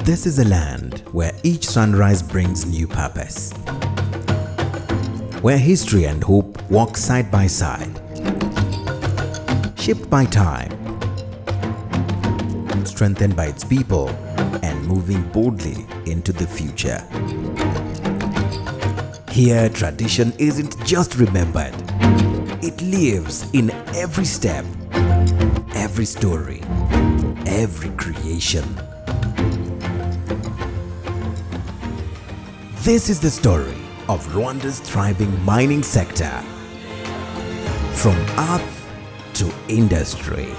This is a land where each sunrise brings new purpose, where history and hope walk side by side, shaped by time, strengthened by its people, and moving boldly into the future. Here, tradition isn't just remembered, it lives in every step, every story, every creation. This is the story of Rwanda's thriving mining sector, from earth to industry.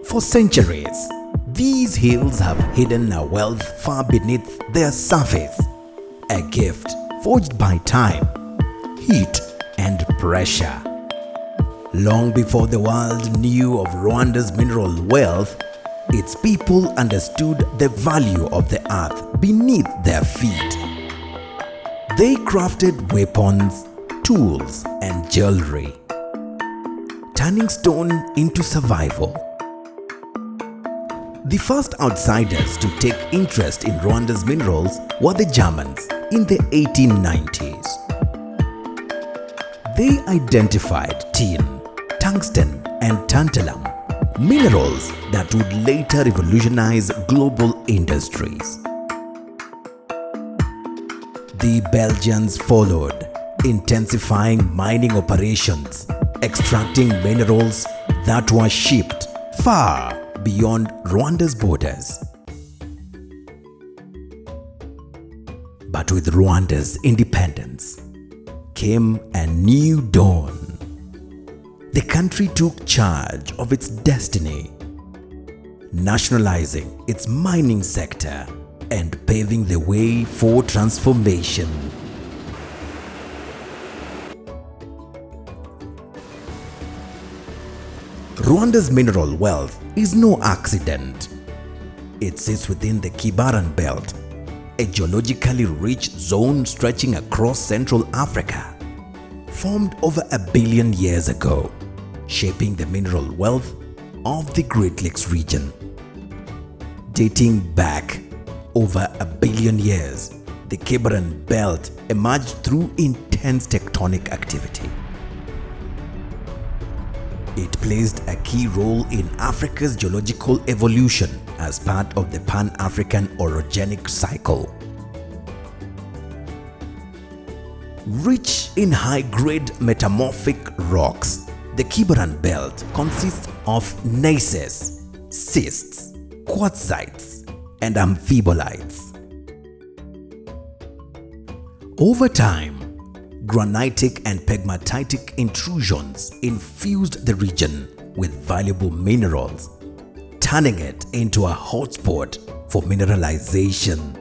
For centuries, these hills have hidden a wealth far beneath their surface, a gift forged by time, heat, and pressure. Long before the world knew of Rwanda's mineral wealth, its people understood the value of the earth beneath their feet. They crafted weapons, tools, and jewelry, turning stone into survival. The first outsiders to take interest in Rwanda's minerals were the Germans in the 1890s. They identified tin, tungsten, and tantalum, minerals that would later revolutionize global industries. The Belgians followed, intensifying mining operations, extracting minerals that were shipped far beyond Rwanda's borders. But with Rwanda's independence came a new dawn. The country took charge of its destiny, nationalizing its mining sector and paving the way for transformation. Rwanda's mineral wealth is no accident. It sits within the Kibaran Belt, a geologically rich zone stretching across Central Africa, formed over 1 billion years ago, shaping the mineral wealth of the Great Lakes region. Dating back over 1 billion years, the Kibaran Belt emerged through intense tectonic activity. It played a key role in Africa's geological evolution as part of the Pan-African orogenic cycle. Rich in high-grade metamorphic rocks, the Kibaran Belt consists of gneisses, schists, quartzites, and amphibolites. Over time, granitic and pegmatitic intrusions infused the region with valuable minerals, turning it into a hotspot for mineralization.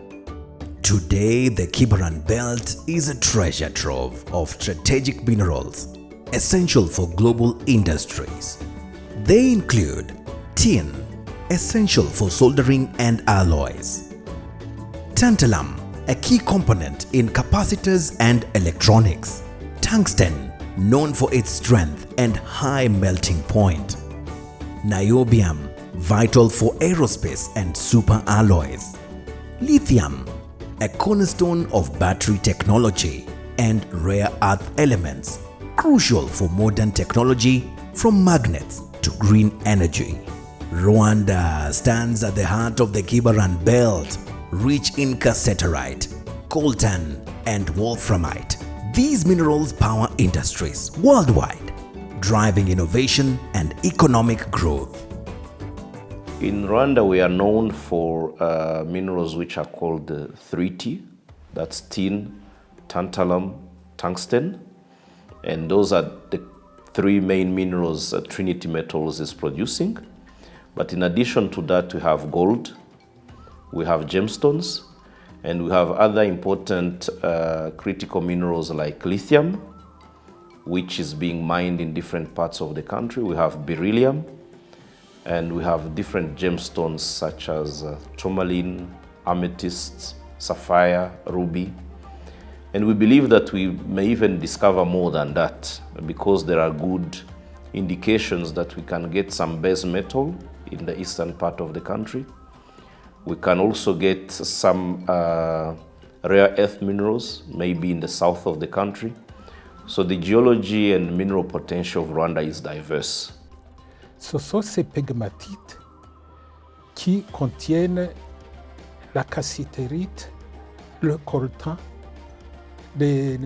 Today, the Kibaran Belt is a treasure trove of strategic minerals essential for global industries. They include tin, essential for soldering and alloys; tantalum, a key component in capacitors and electronics; tungsten, known for its strength and high melting point; niobium, vital for aerospace and superalloys; lithium, a cornerstone of battery technology; and rare earth elements, crucial for modern technology from magnets to green energy. Rwanda stands at the heart of the Kibaran Belt, rich in cassiterite, coltan, and wolframite. These minerals power industries worldwide, driving innovation and economic growth. In Rwanda, we are known for minerals which are called 3T. That's tin, tantalum, tungsten. And those are the three main minerals that Trinity Metals is producing. But in addition to that, we have gold, we have gemstones, and we have other important critical minerals like lithium, which is being mined in different parts of the country. We have beryllium, and we have different gemstones such as tourmaline, amethysts, sapphire, ruby. And we believe that we may even discover more than that because there are good indications that we can get some base metal in the eastern part of the country. We can also get some rare earth minerals, maybe in the south of the country. So the geology and mineral potential of Rwanda is diverse. Ce sont ces pegmatites qui contiennent la cassitérite, le coltan, les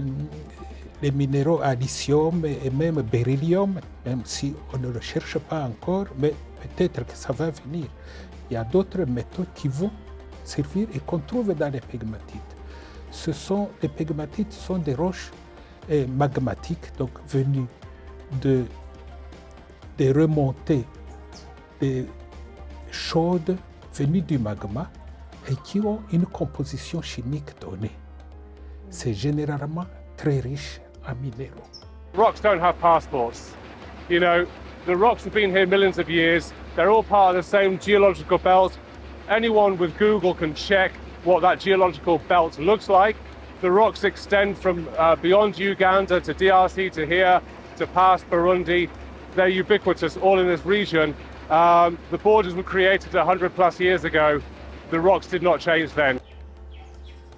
minéraux à lithium et même beryllium, même si on ne le cherche pas encore, mais peut-être que ça va venir. Il y a d'autres métaux qui vont servir et qu'on trouve dans les pegmatites. Les pegmatites sont des roches magmatiques, donc venues des remontées chaudes venues du magma et qui ont une composition chimique donnée. C'est généralement très riche en minéraux. Rocks don't have passports. You know, the rocks have been here millions of years. They're all part of the same geological belt. Anyone with Google can check what that geological belt looks like. The rocks extend from beyond Uganda to DRC to here, to past Burundi. They're ubiquitous all in this region. The borders were created 100 plus years ago. The rocks did not change then.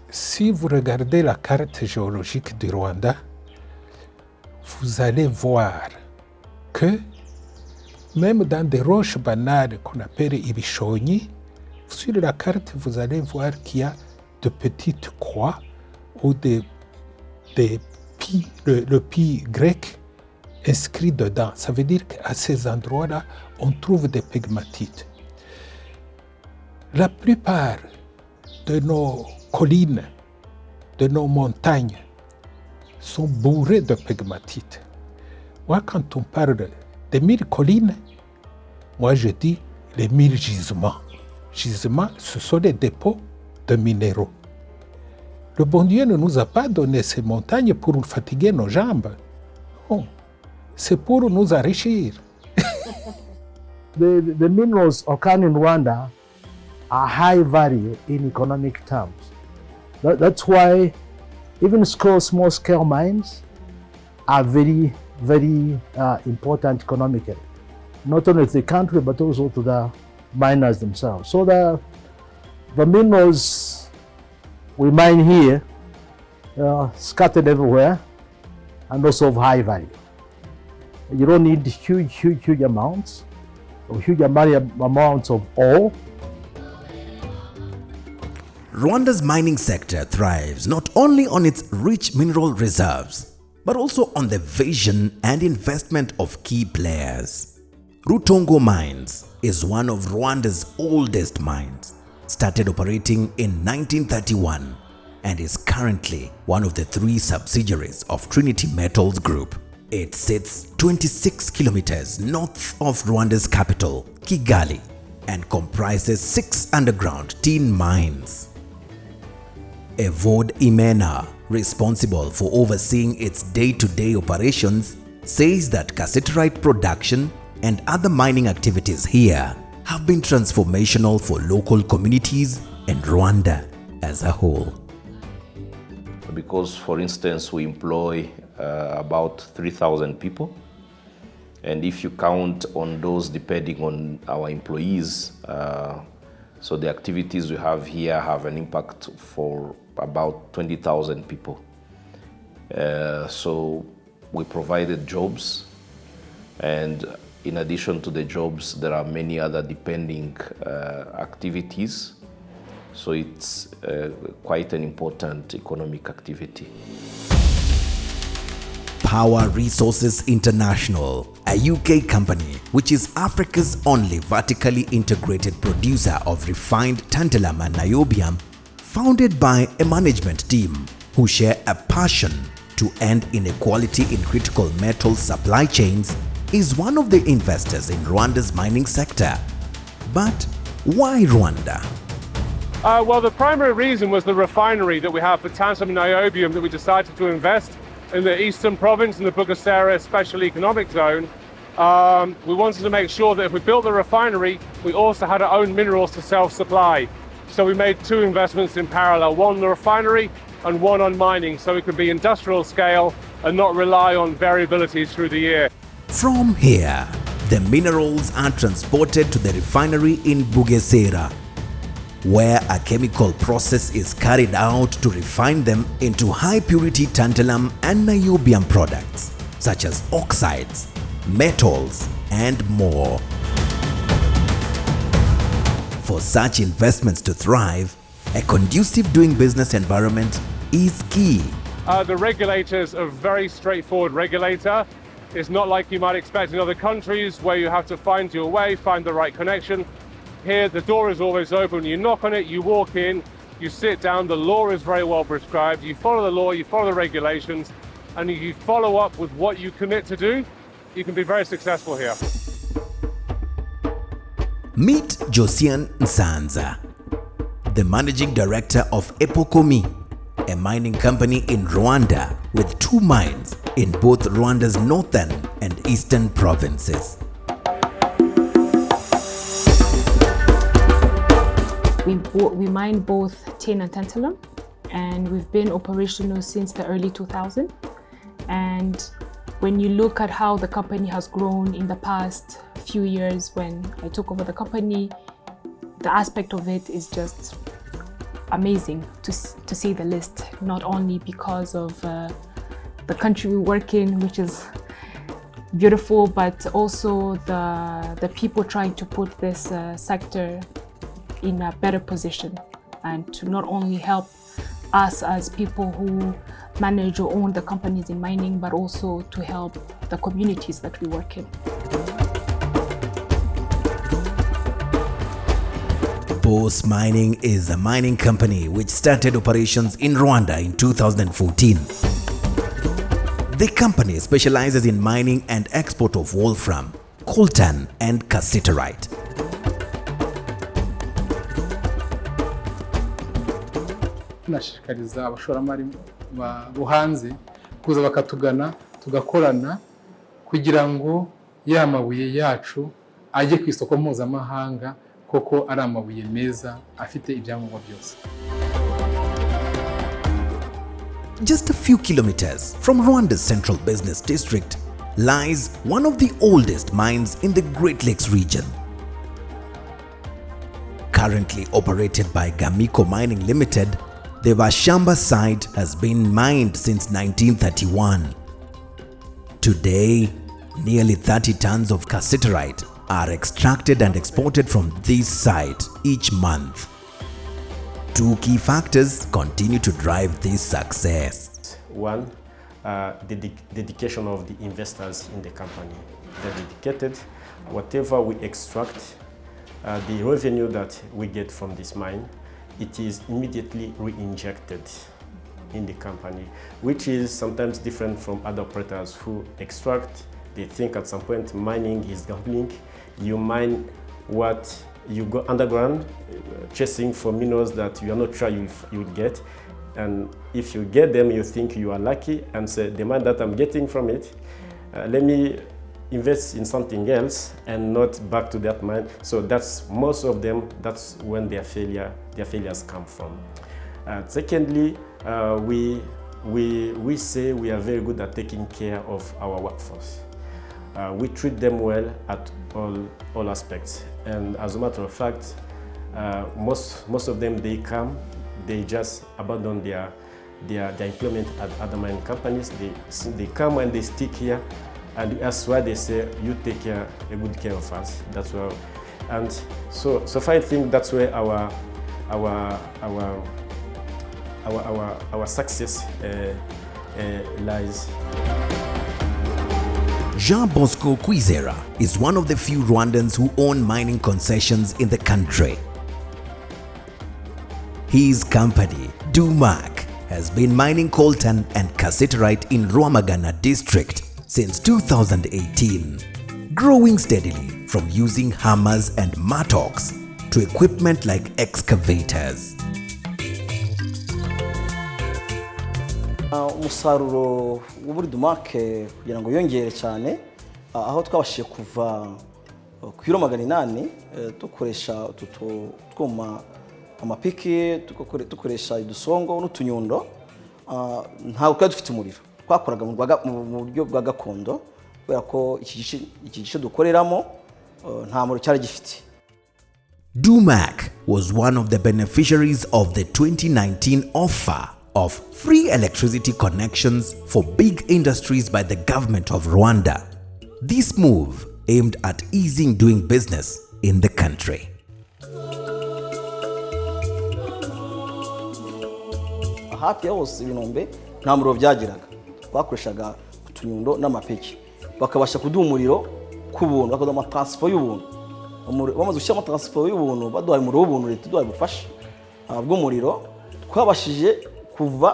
Si vous regardez la carte géologique du Rwanda, vous allez voir que même dans des roches banales qu'on appelle ibishonyi, sur la carte, vous allez voir qu'il y a de petites croix ou le pi grec inscrit dedans. Ça veut dire qu'à ces endroits-là, on trouve des pegmatites. La plupart de nos collines, de nos montagnes, sont bourrées de pegmatites. Moi, quand on parle des 1000 collines, moi je dis les 1000 gisements. Gisements, ce sont des dépôts de minéraux. Le bon Dieu ne nous a pas donné ces montagnes pour fatiguer nos jambes. Non, c'est pour nous enrichir. The minerals occurring in Rwanda are high value in economic terms. That's why even small scale mines are very, very important economically, not only to the country but also to the miners themselves. So the minerals we mine here scattered everywhere and also of high value. You don't need huge amounts or huge amounts of ore. Rwanda's mining sector thrives not only on its rich mineral reserves, but also on the vision and investment of key players. Rutongo Mines is one of Rwanda's oldest mines, started operating in 1931 and is currently one of the 3 subsidiaries of Trinity Metals Group. It sits 26 kilometers north of Rwanda's capital, Kigali, and comprises 6 underground tin mines. Evode Imena, responsible for overseeing its day-to-day operations, says that cassiterite production and other mining activities here have been transformational for local communities and Rwanda as a whole. Because, for instance, we employ about 3,000 people. And if you count on those depending on our employees, so the activities we have here have an impact for about 20,000 people. So we provided jobs, and in addition to the jobs, there are many other depending activities. So it's quite an important economic activity. Power Resources International, a UK company which is Africa's only vertically integrated producer of refined tantalum and niobium, founded by a management team who share a passion to end inequality in critical metal supply chains, is one of the investors in Rwanda's mining sector. But why Rwanda? Well, the primary reason was the refinery that we have for tantalum and niobium that we decided to invest in the eastern province in the Bugesera Special Economic Zone. We wanted to make sure that if we built the refinery, we also had our own minerals to self-supply. So we made two investments in parallel, one on the refinery and one on mining, so it could be industrial scale and not rely on variabilities through the year. From here, the minerals are transported to the refinery in Bugesera, where a chemical process is carried out to refine them into high-purity tantalum and niobium products, such as oxides, metals, and more. For such investments to thrive, a conducive doing business environment is key. The regulators are very straightforward regulator. It's not like you might expect in other countries where you have to find your way, find the right connection. Here, the door is always open. You knock on it, you walk in, you sit down. The law is very well prescribed. You follow the law, you follow the regulations, and if you follow up with what you commit to do, you can be very successful here. Meet Josian Nsanza, the managing director of Epokomi, a mining company in Rwanda with 2 mines in both Rwanda's northern and eastern provinces. We mine both tin and tantalum, and we've been operational since the early 2000s. And when you look at how the company has grown in the past few years, when I took over the company, the aspect of it is just amazing to see the list, not only because of the country we work in, which is beautiful, but also the people trying to put this sector in a better position, and to not only help us as people who manage or own the companies in mining, but also to help the communities that we work in. Boss Mining is a mining company which started operations in Rwanda in 2014. The company specializes in mining and export of wolfram, coltan, and cassiterite. tunashishikariza abashoramari bo hanze kuza bakatugana tugakorana kugira ngo ya mabuye yacu ajye ku isoko mpuzamahanga koko ari amabuye meza afite ibyangombwa byose. Just a few kilometers from Rwanda's central business district lies one of the oldest mines in the Great Lakes region. Currently operated by Gamiko Mining Limited, the Bashamba site has been mined since 1931. Today, nearly 30 tons of cassiterite are extracted and exported from this site each month. 2 key factors continue to drive this success. One, the dedication of the investors in the company. They're dedicated. Whatever we extract, the revenue that we get from this mine, it is immediately re-injected in the company, which is sometimes different from other operators who extract. They think at some point mining is gambling. You mine what you go underground, chasing for minerals that you are not sure you will get. And if you get them, you think you are lucky and say, the mine that I'm getting from it, let me invest in something else and not back to that mine. So that's most of them, that's when their failures come from. Secondly, we say we are very good at taking care of our workforce. We treat them well at all aspects. And as a matter of fact, most of them, they come, they just abandon their employment at other mining companies. They come and they stick here, and that's why they say, you take a good care of us. That's why, and so I think that's where our success lies. Jean Bosco Kwizera is one of the few Rwandans who own mining concessions in the country. His company, Dumac, has been mining coltan and cassiterite in Rwamagana district since 2018, growing steadily from using hammers and mattocks to equipment like excavators. Umusaruro w'uburi Dumac kugira ngo yongere cyane, aho twabashije kuva ku kilo 800 dukoresha twuma amapiki dukoresha udusongo n'utunyundo, ntabwo twari dufite umuriro, twakoraga mu buryo bwa gakondo kubera ko iki gice dukoreramo nta muriro cyari gifite. DUMAC was one of the beneficiaries of the 2019 offer of free electricity connections for big industries by the government of Rwanda. This move aimed at easing doing business in the country. Hafi ya hose ibinombe nta muriro byagiraga, twakoreshaga utunyundo n'amapiki, bakabasha kuduha umuriro ku buntu, bakaduha amatransifo y'ubuntu. Bamaze gushyira amatransifo y'ubuntu, baduhaye umuriro w'ubuntu, leta iduhaye ubufasha bw'umuriro, twabashije kuva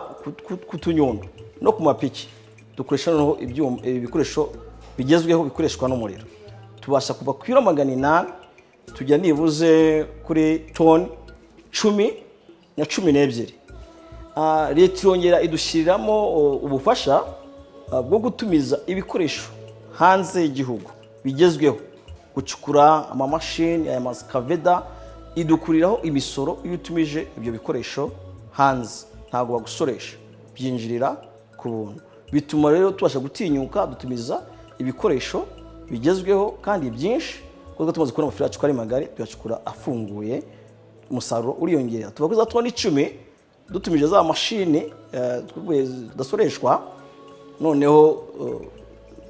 ku tunyundo no ku mapiki dukoresha noneho ibikoresho bigezweho bikoreshwa n'umuriro. Tubasha kuva ku kilo 800 tujya nibuze kuri toni 10 na 12. Leta irongera idushiriramo ubufasha bwo gutumiza ibikoresho hanze y'igihugu bigezweho, gucukura amamashini aya maskaveda, idukuriraho imisoro iyo utumije ibyo bikoresho hanze, ntabwo bagusoresha, byinjirira ku buntu. Bituma rero tubasha gutinyuka dutumiza ibikoresho bigezweho kandi byinshi, kuko tumaze kubona amafaranga yacu ari magari, tuyacukura afunguye, umusaruro uriyongera. Tuva kuri za toni 10 dutumije za mashini dasoreshwa, noneho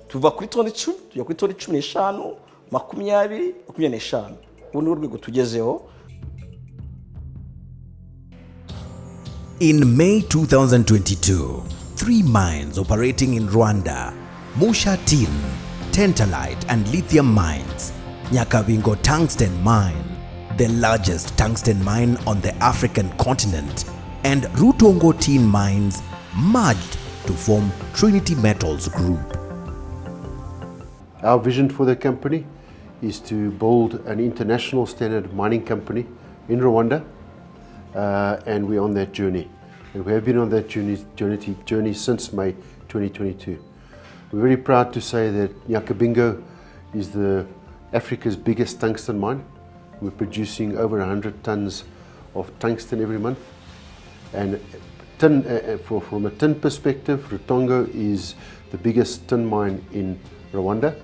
tuva kuri toni 10 tujya kuri toni 15, 20, 25. Ubu ni urwego tugezeho. In May 2022, 3 mines operating in Rwanda, Musha Tin, Tantalite and Lithium mines, Nyakabingo Tungsten Mine, the largest tungsten mine on the African continent, and Rutongo Tin mines merged to form Trinity Metals Group. Our vision for the company is to build an international standard mining company in Rwanda, and we're on that journey. And we have been on that journey since May 2022. We're very proud to say that Nyakabingo is Africa's biggest tungsten mine. We're producing over 100 tons of tungsten every month. And from a tin perspective, Rutongo is the biggest tin mine in Rwanda.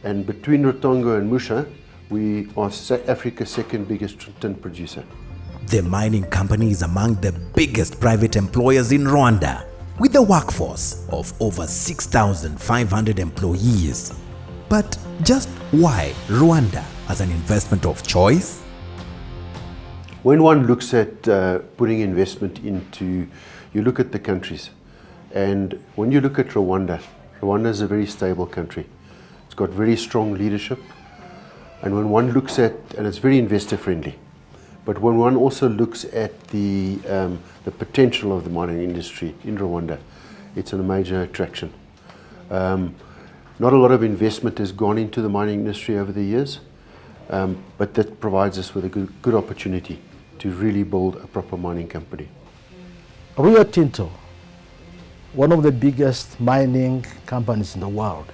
And between Rutongo and Musha, we are Africa's second biggest tin producer. The mining company is among the biggest private employers in Rwanda, with a workforce of over 6,500 employees. But just why Rwanda as an investment of choice? When one looks at putting investment into, you look at the countries. And when you look at Rwanda, Rwanda is a very stable country. It's got very strong leadership. And when one looks at, and it's very investor friendly. But when one also looks at the potential of the mining industry in Rwanda, it's a major attraction. Not a lot of investment has gone into the mining industry over the years, but that provides us with a good opportunity to really build a proper mining company. Rio Tinto, one of the biggest mining companies in the world,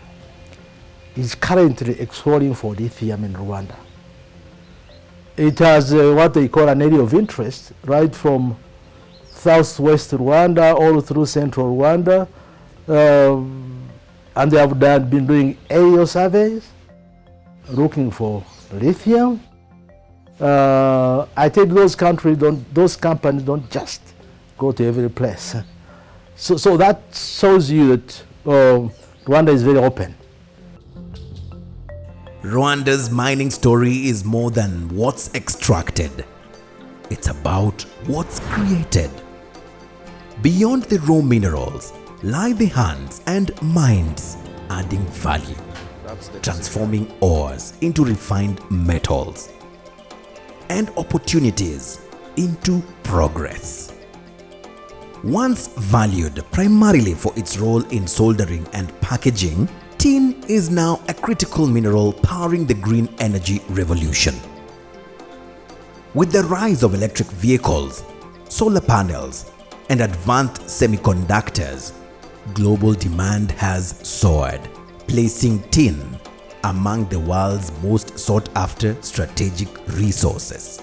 is currently exploring for lithium in Rwanda. It has what they call an area of interest, right from southwest Rwanda all through central Rwanda, and they have been doing aerial surveys looking for lithium. I think those companies don't just go to every place. So that shows you that Rwanda is very open. Rwanda's mining story is more than what's extracted. It's about what's created. Beyond the raw minerals lie the hands and minds adding value, transforming ores into refined metals, and opportunities into progress. Once valued primarily for its role in soldering and packaging, tin is now a critical mineral powering the green energy revolution. With the rise of electric vehicles, solar panels, and advanced semiconductors, global demand has soared, placing tin among the world's most sought-after strategic resources.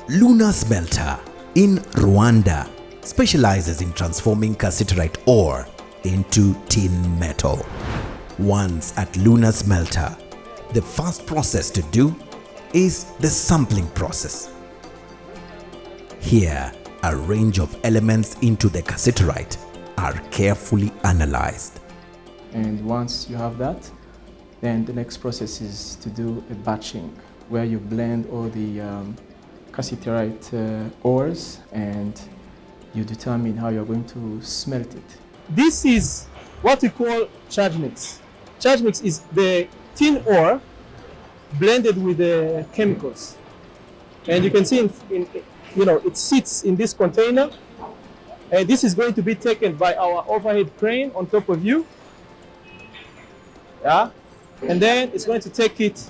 Luna Smelter in Rwanda specializes in transforming cassiterite ore into tin metal. Once at Luna Smelter, the first process to do is the sampling process. Here, a range of elements into the cassiterite are carefully analyzed. And once you have that, then the next process is to do a batching, where you blend all the cassiterite ores and you determine how you're going to smelt it. This is what we call charge mix. Charge mix is the tin ore blended with the chemicals. And you can see, it sits in this container. And this is going to be taken by our overhead crane on top of you. Yeah. And then it's going to take it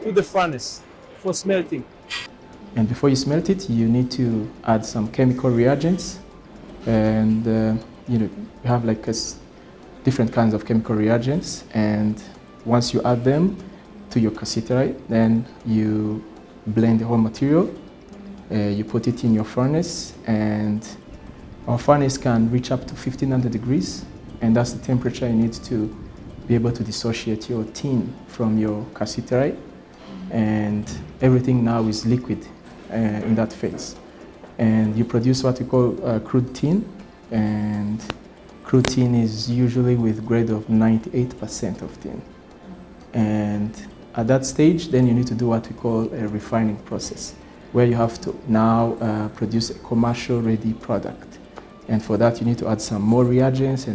to the furnace for smelting. And before you smelt it, you need to add some chemical reagents. And you have like different kinds of chemical reagents. And once you add them to your cassiterite, then you blend the whole material. You put it in your furnace, and our furnace can reach up to 1500 degrees. And that's the temperature you need to be able to dissociate your tin from your cassiterite, and everything now is liquid in that phase. And you produce what we call crude tin, and crude tin is usually with grade of 98% of tin. And at that stage, then you need to do what we call a refining process, where you have to now produce a commercial ready product. And for that, you need to add some more reagents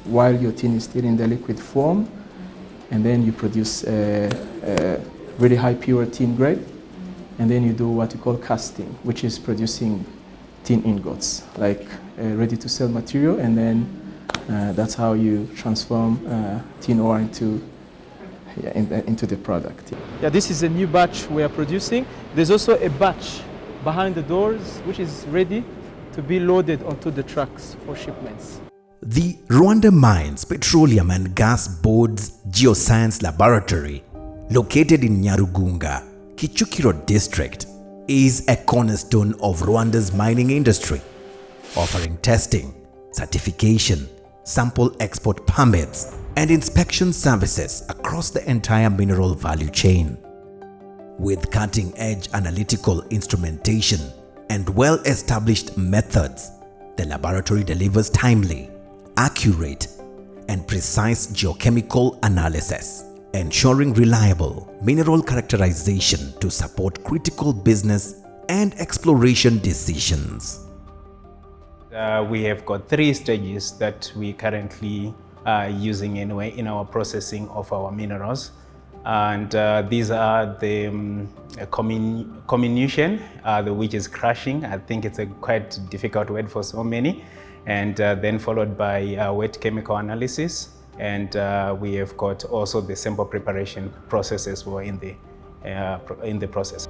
while your tin is still in the liquid form. And then you produce a really high pure tin grade. And then you do what we call casting, which is producing tin ingots, like ready to sell material. And then that's how you transform tin ore into the product. Yeah, this is a new batch we are producing. There's also a batch behind the doors, which is ready to be loaded onto the trucks for shipments. The Rwanda Mines Petroleum and Gas Board's Geoscience Laboratory, located in Nyarugunga, Kichukiro district, is a cornerstone of Rwanda's mining industry, offering testing, certification, sample export permits, and inspection services across the entire mineral value chain. With cutting-edge analytical instrumentation and well-established methods, the laboratory delivers timely, accurate, and precise geochemical analysis, ensuring reliable mineral characterization to support critical business and exploration decisions. We have got 3 stages that we currently are using anyway in our processing of our minerals. And these are the comminution, which is crushing. I think it's a quite difficult word for so many. And then followed by wet chemical analysis. And we have got also the sample preparation processes were in the process.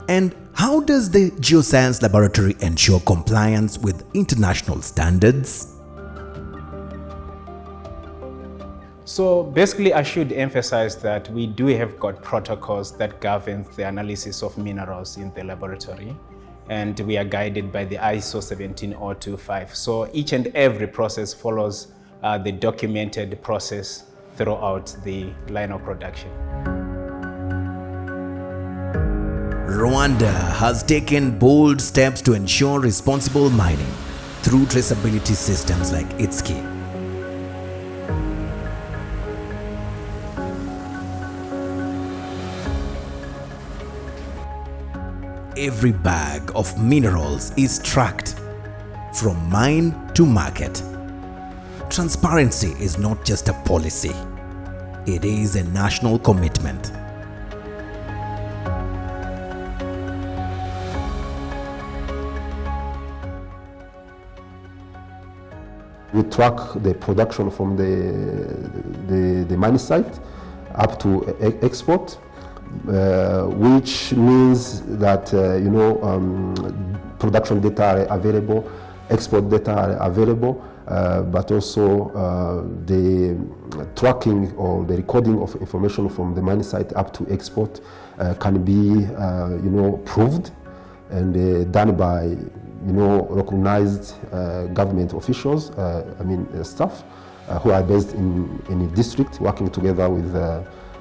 And how does the Geoscience Laboratory ensure compliance with international standards? So basically, I should emphasize that we do have got protocols that govern the analysis of minerals in the laboratory, and we are guided by the ISO 17025. So each and every process follows the documented process throughout the line of production. Rwanda has taken bold steps to ensure responsible mining through traceability systems like ITSKI. Every bag of minerals is tracked from mine to market. Transparency is not just a policy, it is a national commitment. We track the production from the mining site up to export, which means that production data are available, export data are available, but also the tracking or the recording of information from the mining site up to export can be, proved and done by, recognized government officials, staff who are based in a district, working together with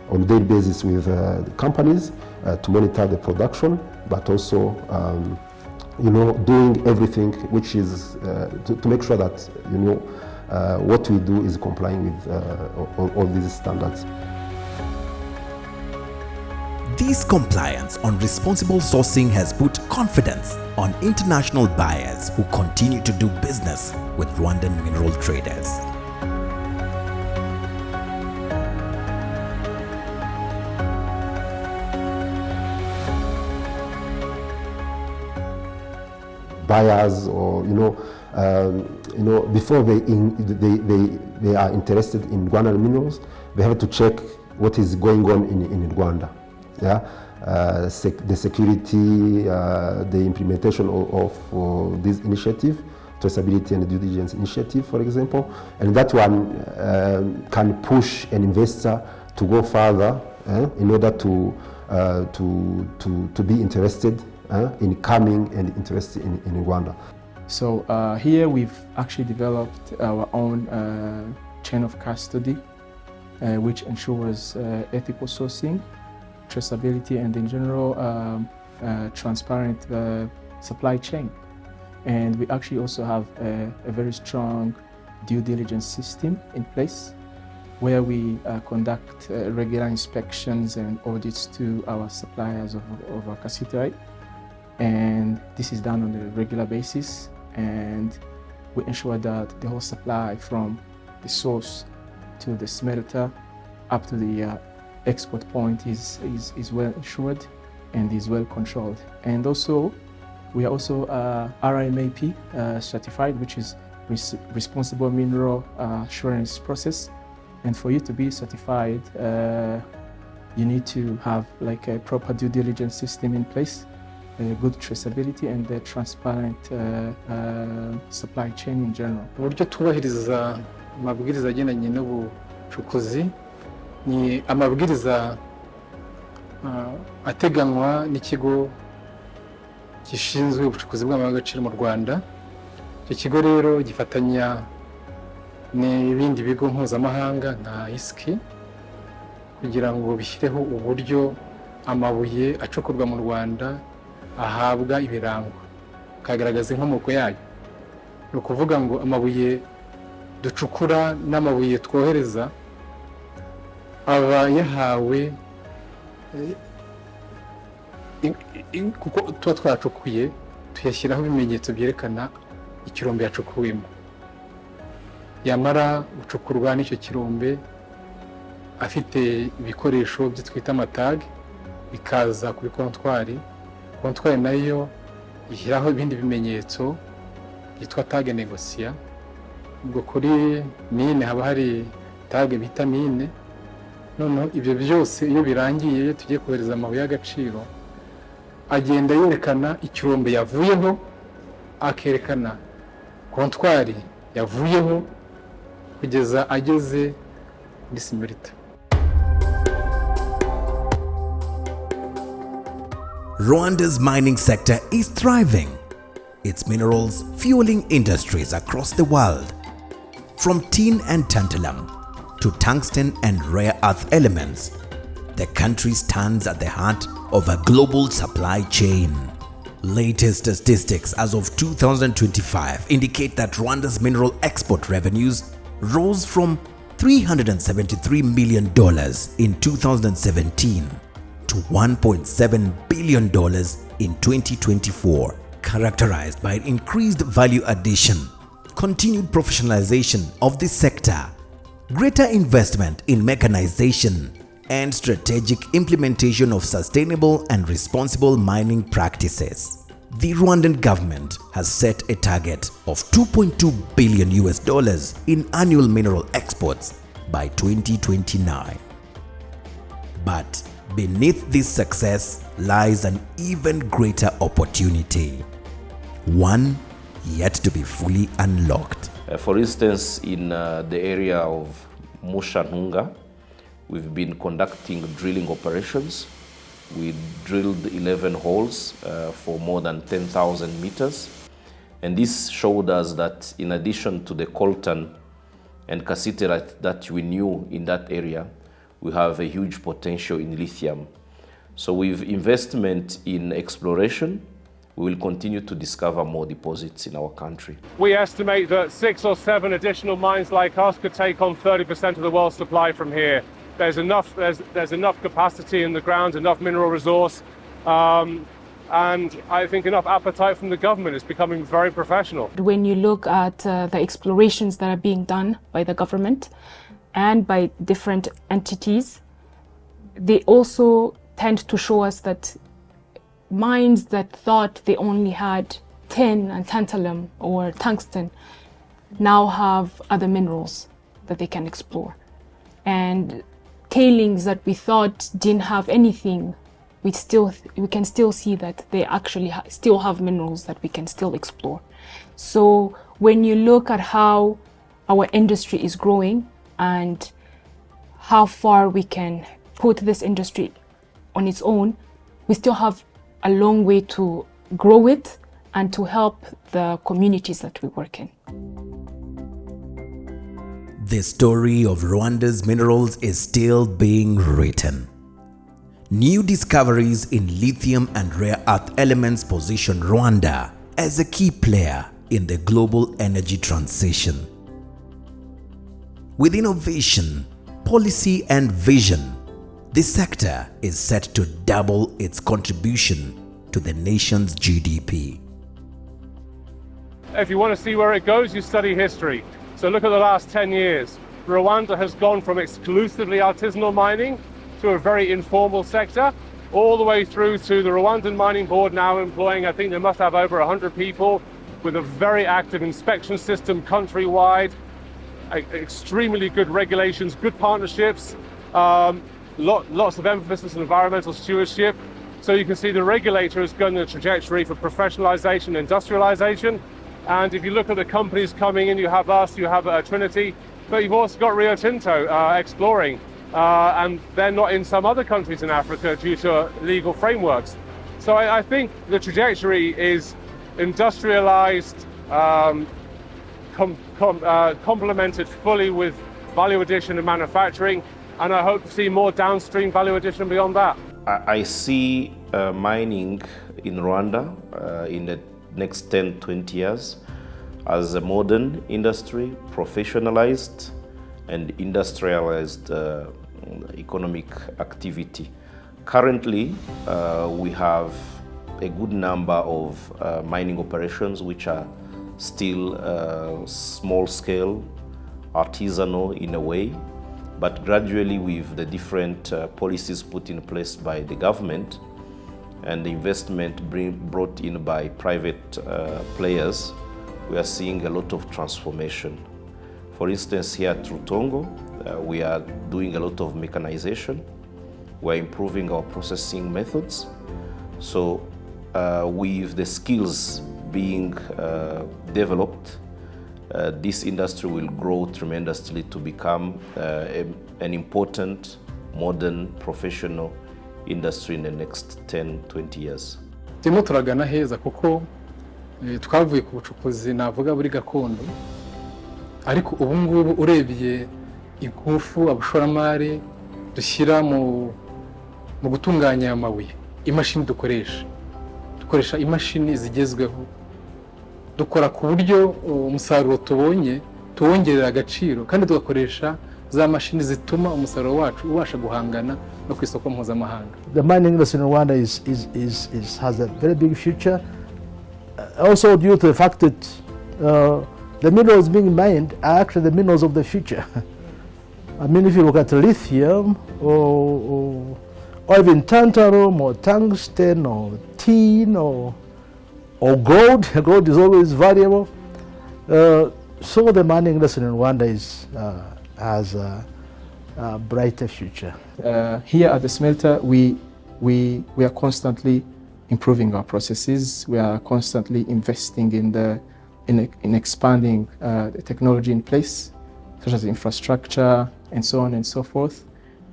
on a daily basis with the companies to monitor the production, but also doing everything which is to make sure that what we do is complying with all these standards. This compliance on responsible sourcing has put confidence on international buyers who continue to do business with Rwandan mineral traders. Buyers, or before they are interested in Rwandan minerals, they have to check what is going on in Rwanda. Yeah, the security, the implementation of this initiative, Traceability and Due Diligence Initiative, for example, and that one can push an investor to go further in order to be interested in coming and interested in Rwanda. So here we've actually developed our own chain of custody, which ensures ethical sourcing, traceability, and in general transparent supply chain. And we actually also have a very strong due diligence system in place, where we conduct regular inspections and audits to our suppliers of our cassiterite. And this is done on a regular basis, and we ensure that the whole supply from the source to the smelter up to the export point is well assured and is well controlled. And also, we are also RMAP certified, which is Responsible Mineral Assurance Process. And for you to be certified, you need to have like a proper due diligence system in place, good traceability, and the transparent supply chain in general. Uburyo tubahiriza amabwiriza agendanye n'ubucukuzi ni amabwiriza ateganywa n'ikigo gishinzwe ubucukuzi bw'amabuye y'agaciro mu Rwanda. Icyo kigo rero gifatanya n'ibindi bigo mpuzamahanga nka ISCI kugira ngo bishyireho uburyo amabuye acukurwa mu Rwanda ahabwa ibirango, kagaragaza inkomoko yayo. Ni ukuvuga ngo amabuye ducukura n'amabuye twohereza aba yahawe kuko tuba twacukuye, tuyashyiraho ibimenyetso byerekana ikirombe yacukuwemo. Yamara gucukurwa n'icyo kirombe afite ibikoresho byo twita amatag, bikaza kuri kontwari. Kontwari nayo ishyiraho ibindi bimenyetso byitwa tag negosia. Ubwo kuri mine haba hari tag bita mine. Noneho ibyo byose iyo birangiye, iyo tugiye kohereza amabuye y'agaciro, agenda yerekana ikirombe yavuyeho, akerekana kontwari yavuyeho kugeza ageze kuri smelter. Rwanda's mining sector is thriving, its minerals fueling industries across the world. From tin and tantalum to tungsten and rare earth elements, the country stands at the heart of a global supply chain. Latest statistics as of 2025 indicate that Rwanda's mineral export revenues rose from $373 million in 2017 to $1.7 billion in 2024, characterized by increased value addition, continued professionalization of the sector, greater investment in mechanization, and strategic implementation of sustainable and responsible mining practices. The Rwandan government has set a target of $2.2 billion in annual mineral exports by 2029. But beneath this success lies an even greater opportunity, one yet to be fully unlocked. For instance, in the area of Mushanunga, we've been conducting drilling operations. We drilled 11 holes for more than 10,000 meters. And this showed us that in addition to the coltan and cassiterite that we knew in that area, we have a huge potential in lithium. So with investment in exploration, we will continue to discover more deposits in our country. We estimate that 6 or 7 additional mines like us could take on 30% of the world's supply from here. There's enough capacity in the ground, enough mineral resource, and I think enough appetite from the government. Is becoming very professional. When you look at the explorations that are being done by the government and by different entities, they also tend to show us that mines that thought they only had tin and tantalum or tungsten now have other minerals that they can explore. And tailings that we thought didn't have anything, we can still see that they actually still have minerals that we can still explore. So when you look at how our industry is growing and how far we can put this industry on its own, we still have a long way to grow it and to help the communities that we work in. The story of Rwanda's minerals is still being written. New discoveries in lithium and rare earth elements position Rwanda as a key player in the global energy transition. With innovation, policy and vision, this sector is set to double its contribution to the nation's GDP. If you want to see where it goes, you study history. So look at the last 10 years. Rwanda has gone from exclusively artisanal mining to a very informal sector, all the way through to the Rwandan Mining Board now employing, I think they must have over 100 people, with a very active inspection system countrywide, extremely good regulations, good partnerships, lots of emphasis on environmental stewardship. So you can see the regulator is going on a trajectory for professionalization, industrialization. And if you look at the companies coming in, you have us, you have Trinity, but you've also got Rio Tinto exploring. And they're not in some other countries in Africa due to legal frameworks. So I think the trajectory is industrialized, complemented fully with value addition and manufacturing. And I hope to see more downstream value addition beyond that. I see mining in Rwanda in the next 10, 20 years as a modern industry, professionalized and industrialized economic activity. Currently, we have a good number of mining operations which are still small scale, artisanal in a way, but gradually with the different policies put in place by the government and the investment brought in by private players, we are seeing a lot of transformation. For instance, here at Rutongo, we are doing a lot of mechanization. We're improving our processing methods. So with the skills being developed, this industry will grow tremendously to become an important, modern, professional industry in the next 10, 20 years. Turimo turagana heza kuko twavuye ku bucukuzi navuga buri gakondo, ariko ubu ngubu urebye ingufu abashoramari dushyira mu gutunganya amabuye, imashini dukoresha imashini zigezweho, dukora ku buryo umusaruro tubonye tuwongerera agaciro kandi tugakoresha za mashini zituma umusaruro wacu ubasha guhangana no ku isoko mpuzamahanga. The mining industry in Rwanda has a very big future, also due to the fact that the minerals being mined are actually the minerals of the future. I mean, if you look at lithium or even tantalum or tungsten or tin or gold, gold is always valuable. So the mining industry in Rwanda has a brighter future. Here at the smelter, we are constantly improving our processes. We are constantly investing in the in expanding the technology in place, such as infrastructure and so on and so forth.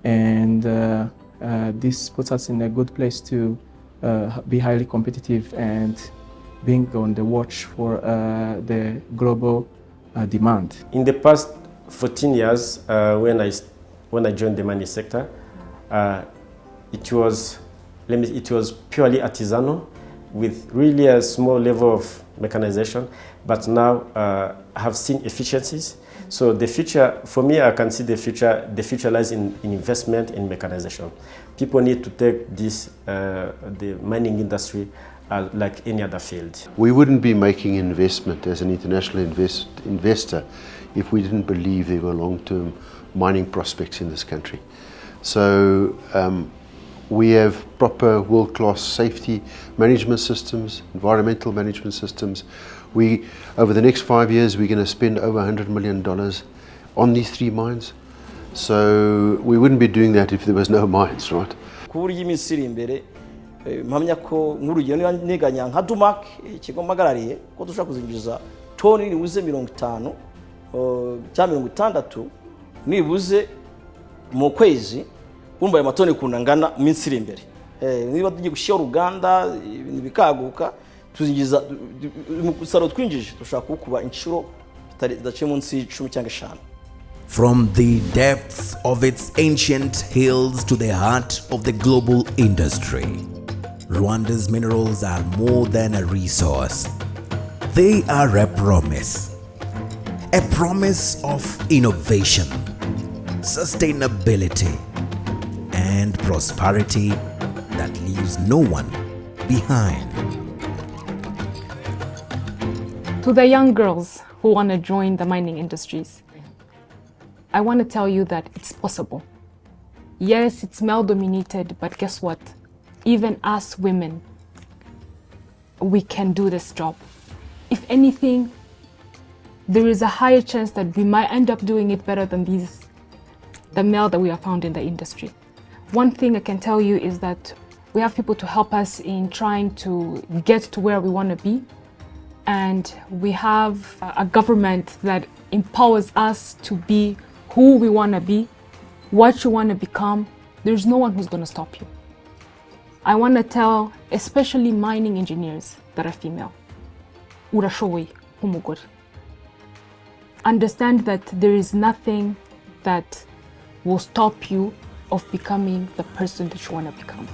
And this puts us in a good place to be highly competitive and being on the watch for the global demand. In the past 14 years, when I joined the mining sector, it was purely artisanal with really a small level of mechanization, but now I have seen efficiencies. So the future, for me, I can see the future lies in investment in mechanization. People need to take this, the mining industry, like any other field. We wouldn't be making investment as an international investor if we didn't believe there were long-term mining prospects in this country. So we have proper world-class safety management systems, environmental management systems. Over the next 5 years, we're going to spend over $100 million on these 3 mines. So we wouldn't be doing that if there was no mines, right? Ku buryo iminsi iri imbere mpamya ko nk'urugero niba nteganya nka Dumak ikigo mpagarariye ko dushobora kuzinjiza toni nibuze 50 cyangwa 60 nibuze mu kwezi, urumva ayo matoni kunangana mu minsi iri imbere. Niba tugiye gushyira uruganda ibintu bikaguka, tuzinjiza umusaruro twinjije dushaka kukuba inshuro zidaciye munsi y'icumi cyangwa 5. From the depths of its ancient hills to the heart of the global industry, Rwanda's minerals are more than a resource. They are a promise of innovation, sustainability, and prosperity that leaves no one behind. To the young girls who want to join the mining industries, I want to tell you that it's possible. Yes, it's male-dominated, but guess what? Even us women, we can do this job. If anything, there is a higher chance that we might end up doing it better than the male that we have found in the industry. One thing I can tell you is that we have people to help us in trying to get to where we want to be. And we have a government that empowers us to be who we want to be, what you want to become. There's no one who's going to stop you. I want to tell, especially mining engineers that are female, urashoboye nk'umugore. Understand that there is nothing that will stop you of becoming the person that you want to become.